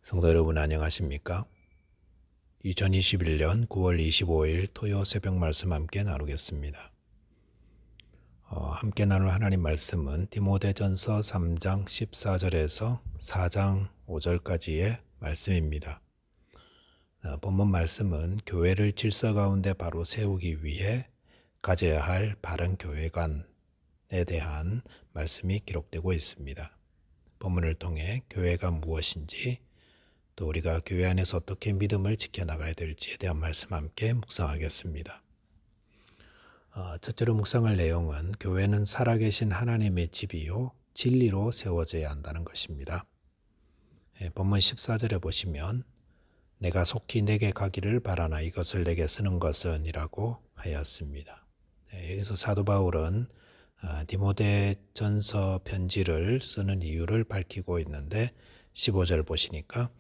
성도 여러분 안녕하십니까? 2021년 9월 25일 토요 새벽 말씀 함께 나누겠습니다. 함께 나눌 하나님 말씀은 디모데전서 3장 14절에서 4장 5절까지의 말씀입니다. 본문 말씀은 교회를 질서 가운데 바로 세우기 위해 가져야 할 바른 교회관에 대한 말씀이 기록되고 있습니다. 본문을 통해 교회가 무엇인지 또 우리가 교회 안에서 어떻게 믿음을 지켜나가야 될지에 대한 말씀 함께 묵상하겠습니다. 첫째로 묵상할 내용은 교회는 살아계신 하나님의 집이요 진리로 세워져야 한다는 것입니다. 본문 14절에 보시면 내가 속히 내게 가기를 바라나 이것을 내게 쓰는 것은 이라고 하였습니다. 여기서 사도 바울은 디모데전서 편지를 쓰는 이유를 밝히고 있는데 15절 보시니까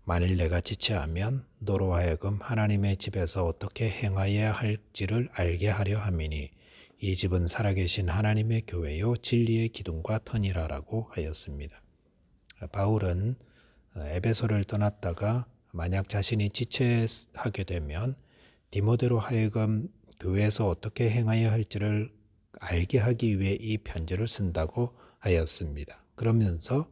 만일 내가 지체하면 너로 하여금 하나님의 집에서 어떻게 행하여야 할지를 알게 하려 함이니 이 집은 살아계신 하나님의 교회요 진리의 기둥과 터니라라고 하였습니다. 바울은 에베소를 떠났다가 만약 자신이 지체하게 되면 디모데로 하여금 교회에서 어떻게 행하여야 할지를 알게 하기 위해 이 편지를 쓴다고 하였습니다. 그러면서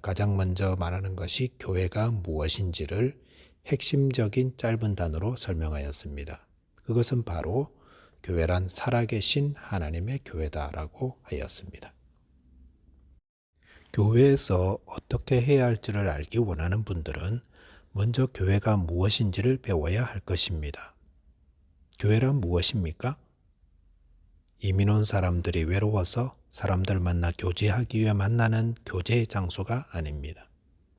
가장 먼저 말하는 것이 교회가 무엇인지를 핵심적인 짧은 단어로 설명하였습니다. 그것은 바로 교회란 살아계신 하나님의 교회다라고 하였습니다. 교회에서 어떻게 해야 할지를 알기 원하는 분들은 먼저 교회가 무엇인지를 배워야 할 것입니다. 교회란 무엇입니까? 이민 온 사람들이 외로워서 사람들 만나 교제하기 위해 만나는 교제의 장소가 아닙니다.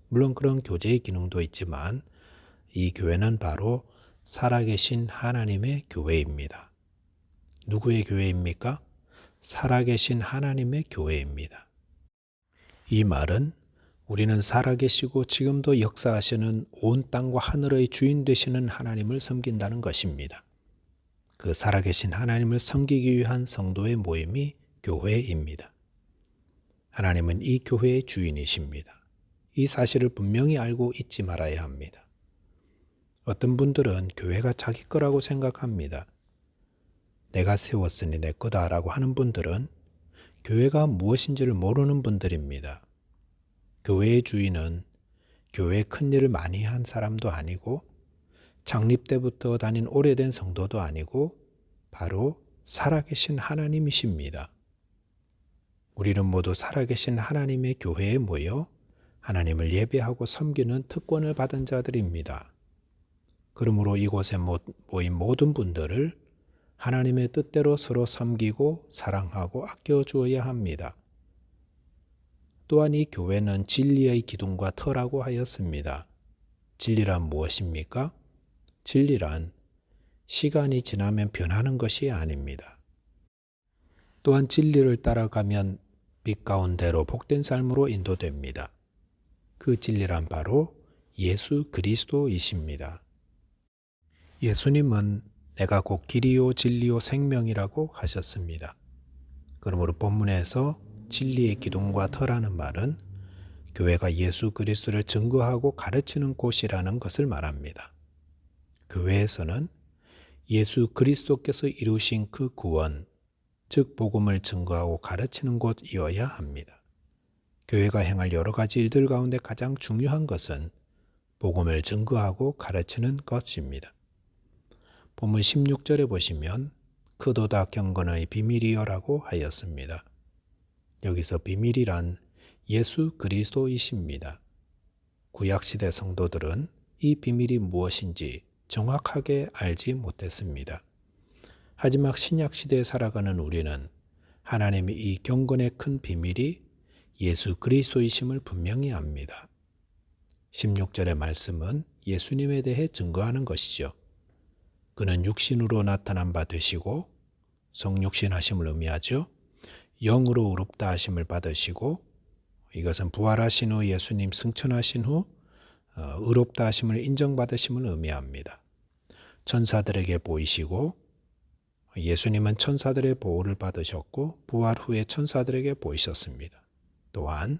물론 그런 교제의 기능도 있지만 이 교회는 바로 살아계신 하나님의 교회입니다. 누구의 교회입니까? 살아계신 하나님의 교회입니다. 이 말은 우리는 살아계시고 지금도 역사하시는 온 땅과 하늘의 주인 되시는 하나님을 섬긴다는 것입니다. 그 살아계신 하나님을 섬기기 위한 성도의 모임이 교회입니다. 하나님은 이 교회의 주인이십니다. 이 사실을 분명히 알고 잊지 말아야 합니다. 어떤 분들은 교회가 자기 거라고 생각합니다. 내가 세웠으니 내 거다라고 하는 분들은 교회가 무엇인지를 모르는 분들입니다. 교회의 주인은 교회에 큰 일을 많이 한 사람도 아니고 창립 때부터 다닌 오래된 성도도 아니고 바로 살아계신 하나님이십니다. 우리는 모두 살아계신 하나님의 교회에 모여 하나님을 예배하고 섬기는 특권을 받은 자들입니다. 그러므로 이곳에 모인 모든 분들을 하나님의 뜻대로 서로 섬기고 사랑하고 아껴주어야 합니다. 또한 이 교회는 진리의 기둥과 터라고 하였습니다. 진리란 무엇입니까? 진리란 시간이 지나면 변하는 것이 아닙니다. 또한 진리를 따라가면 빛 가운데로 복된 삶으로 인도됩니다. 그 진리란 바로 예수 그리스도이십니다. 예수님은 내가 곧 길이요 진리요 생명이라고 하셨습니다. 그러므로 본문에서 진리의 기둥과 터라는 말은 교회가 예수 그리스도를 증거하고 가르치는 곳이라는 것을 말합니다. 교회에서는 예수 그리스도께서 이루신 그 구원, 즉 복음을 증거하고 가르치는 곳이어야 합니다. 교회가 행할 여러 가지 일들 가운데 가장 중요한 것은 복음을 증거하고 가르치는 것입니다. 본문 16절에 보시면 크도다 경건의 비밀이여라고 하였습니다. 여기서 비밀이란 예수 그리스도이십니다. 구약시대 성도들은 이 비밀이 무엇인지 정확하게 알지 못했습니다. 하지만 신약시대에 살아가는 우리는 하나님이 이 경건의 큰 비밀이 예수 그리스도이심을 분명히 압니다. 16절의 말씀은 예수님에 대해 증거하는 것이죠. 그는 육신으로 나타난 바 되시고 성육신 하심을 의미하죠. 영으로 의롭다 하심을 받으시고 이것은 부활하신 후 예수님 승천하신 후 의롭다 하심을 인정받으심을 의미합니다. 천사들에게 보이시고 예수님은 천사들의 보호를 받으셨고 부활 후에 천사들에게 보이셨습니다. 또한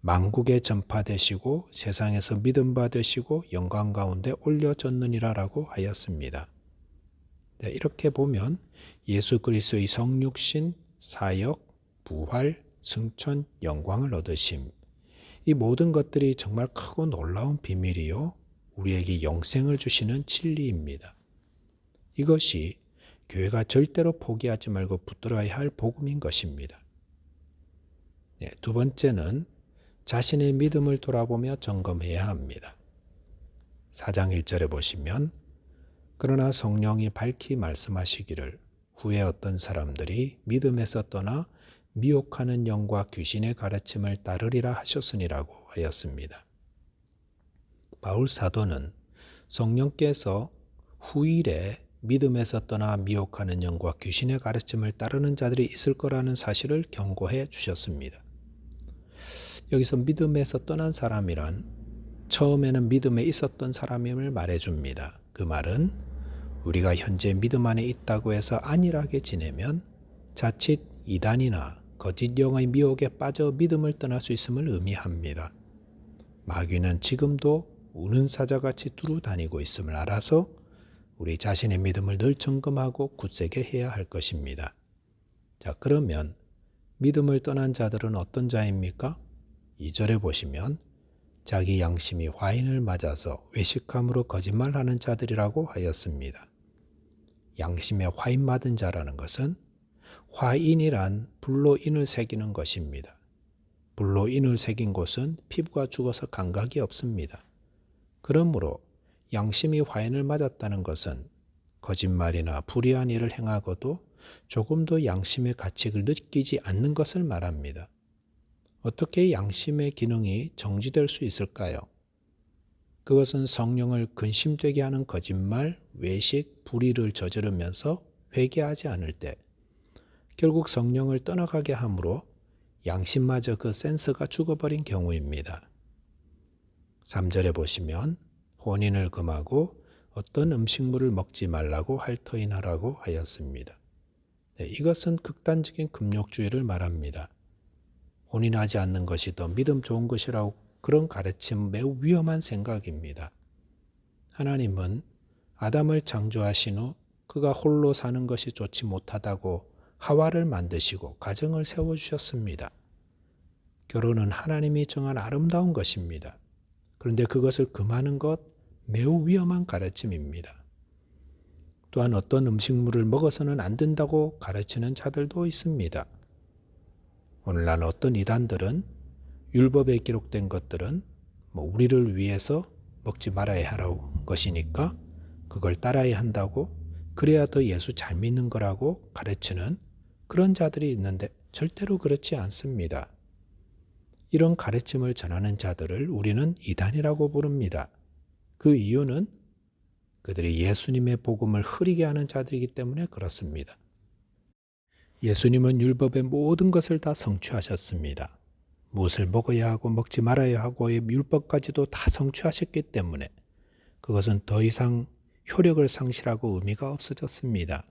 만국에 전파되시고 세상에서 믿음 받으시고 영광 가운데 올려졌느니라라고 하였습니다. 네, 이렇게 보면 예수 그리스도의 성육신, 사역, 부활, 승천, 영광을 얻으심, 이 모든 것들이 정말 크고 놀라운 비밀이요 우리에게 영생을 주시는 진리입니다. 이것이 교회가 절대로 포기하지 말고 붙들어야 할 복음인 것입니다. 네, 두 번째는 자신의 믿음을 돌아보며 점검해야 합니다. 4장 1절에 보시면 그러나 성령이 밝히 말씀하시기를 후에 어떤 사람들이 믿음에서 떠나 미혹하는 영과 귀신의 가르침을 따르리라 하셨으니라고 하였습니다. 바울 사도는 성령께서 후일에 믿음에서 떠나 미혹하는 영과 귀신의 가르침을 따르는 자들이 있을 거라는 사실을 경고해 주셨습니다. 여기서 믿음에서 떠난 사람이란 처음에는 믿음에 있었던 사람임을 말해줍니다. 그 말은 우리가 현재 믿음 안에 있다고 해서 안일하게 지내면 자칫 이단이나 거짓 영의 미혹에 빠져 믿음을 떠날 수 있음을 의미합니다. 마귀는 지금도 우는 사자같이 두루 다니고 있음을 알아서 우리 자신의 믿음을 늘 점검하고 굳세게 해야 할 것입니다. 자, 그러면 믿음을 떠난 자들은 어떤 자입니까? 2절에 보시면 자기 양심이 화인을 맞아서 외식함으로 거짓말하는 자들이라고 하였습니다. 양심에 화인 맞은 자라는 것은 화인이란 불로 인을 새기는 것입니다. 불로 인을 새긴 곳은 피부가 죽어서 감각이 없습니다. 그러므로 양심이 화인을 맞았다는 것은 거짓말이나 불의한 일을 행하고도 조금도 양심의 가책을 느끼지 않는 것을 말합니다. 어떻게 양심의 기능이 정지될 수 있을까요? 그것은 성령을 근심되게 하는 거짓말, 외식, 불의를 저지르면서 회개하지 않을 때 결국 성령을 떠나가게 함으로 양심마저 그 센서가 죽어버린 경우입니다. 3절에 보시면 혼인을 금하고 어떤 음식물을 먹지 말라고 할터인하라고 하였습니다. 네, 이것은 극단적인 금욕주의를 말합니다. 혼인하지 않는 것이 더 믿음 좋은 것이라고 그런 가르침 매우 위험한 생각입니다. 하나님은 아담을 창조하신 후 그가 홀로 사는 것이 좋지 못하다고 하와를 만드시고 가정을 세워주셨습니다. 결혼은 하나님이 정한 아름다운 것입니다. 그런데 그것을 금하는 것 매우 위험한 가르침입니다. 또한 어떤 음식물을 먹어서는 안 된다고 가르치는 자들도 있습니다. 오늘날 어떤 이단들은 율법에 기록된 것들은 우리를 위해서 먹지 말아야 할 것이니까 그걸 따라야 한다고 그래야 더 예수 잘 믿는 거라고 가르치는 그런 자들이 있는데 절대로 그렇지 않습니다. 이런 가르침을 전하는 자들을 우리는 이단이라고 부릅니다. 그 이유는 그들이 예수님의 복음을 흐리게 하는 자들이기 때문에 그렇습니다. 예수님은 율법의 모든 것을 다 성취하셨습니다. 무엇을 먹어야 하고 먹지 말아야 하고의 율법까지도 다 성취하셨기 때문에 그것은 더 이상 효력을 상실하고 의미가 없어졌습니다.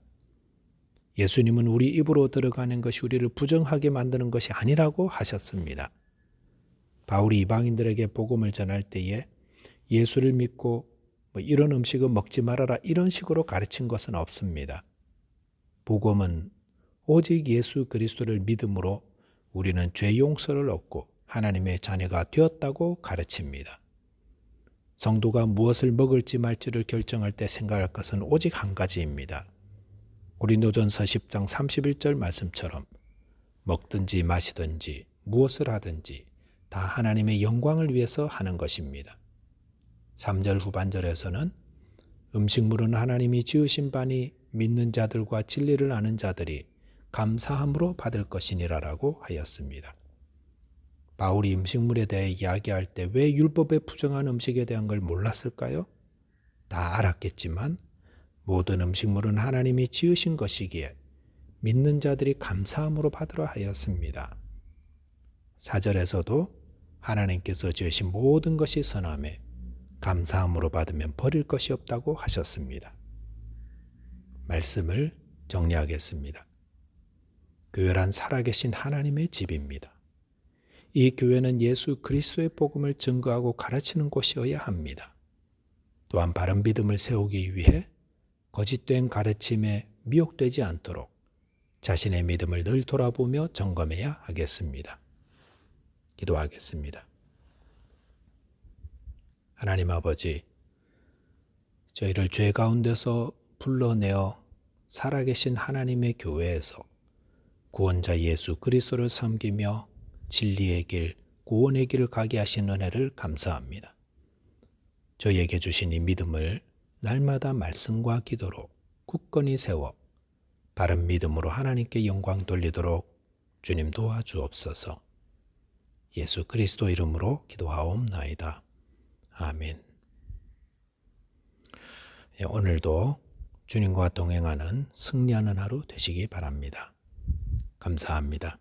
예수님은 우리 입으로 들어가는 것이 우리를 부정하게 만드는 것이 아니라고 하셨습니다. 바울이 이방인들에게 복음을 전할 때에 예수를 믿고 이런 음식은 먹지 말아라 이런 식으로 가르친 것은 없습니다. 복음은 오직 예수 그리스도를 믿음으로 우리는 죄 용서를 얻고 하나님의 자녀가 되었다고 가르칩니다. 성도가 무엇을 먹을지 말지를 결정할 때 생각할 것은 오직 한 가지입니다. 고린도전서 10장 31절 말씀처럼 먹든지 마시든지 무엇을 하든지 다 하나님의 영광을 위해서 하는 것입니다. 3절 후반절에서는 음식물은 하나님이 지으신 바니 믿는 자들과 진리를 아는 자들이 감사함으로 받을 것이니라라고 하였습니다. 바울이 음식물에 대해 이야기할 때 왜 율법에 부정한 음식에 대한 걸 몰랐을까요? 다 알았겠지만 모든 음식물은 하나님이 지으신 것이기에 믿는 자들이 감사함으로 받으라 하였습니다. 4절에서도 하나님께서 지으신 모든 것이 선함에 감사함으로 받으면 버릴 것이 없다고 하셨습니다. 말씀을 정리하겠습니다. 교회란 살아계신 하나님의 집입니다. 이 교회는 예수 그리스도의 복음을 증거하고 가르치는 곳이어야 합니다. 또한 바른 믿음을 세우기 위해 거짓된 가르침에 미혹되지 않도록 자신의 믿음을 늘 돌아보며 점검해야 하겠습니다. 기도하겠습니다. 하나님 아버지, 저희를 죄 가운데서 불러내어 살아계신 하나님의 교회에서 구원자 예수 그리스도를 섬기며 진리의 길, 구원의 길을 가게 하신 은혜를 감사합니다. 저희에게 주신 이 믿음을 날마다 말씀과 기도로 굳건히 세워 바른 믿음으로 하나님께 영광 돌리도록 주님 도와주옵소서. 예수 그리스도 이름으로 기도하옵나이다. 아멘. 오늘도 주님과 동행하는 승리하는 하루 되시기 바랍니다. 감사합니다.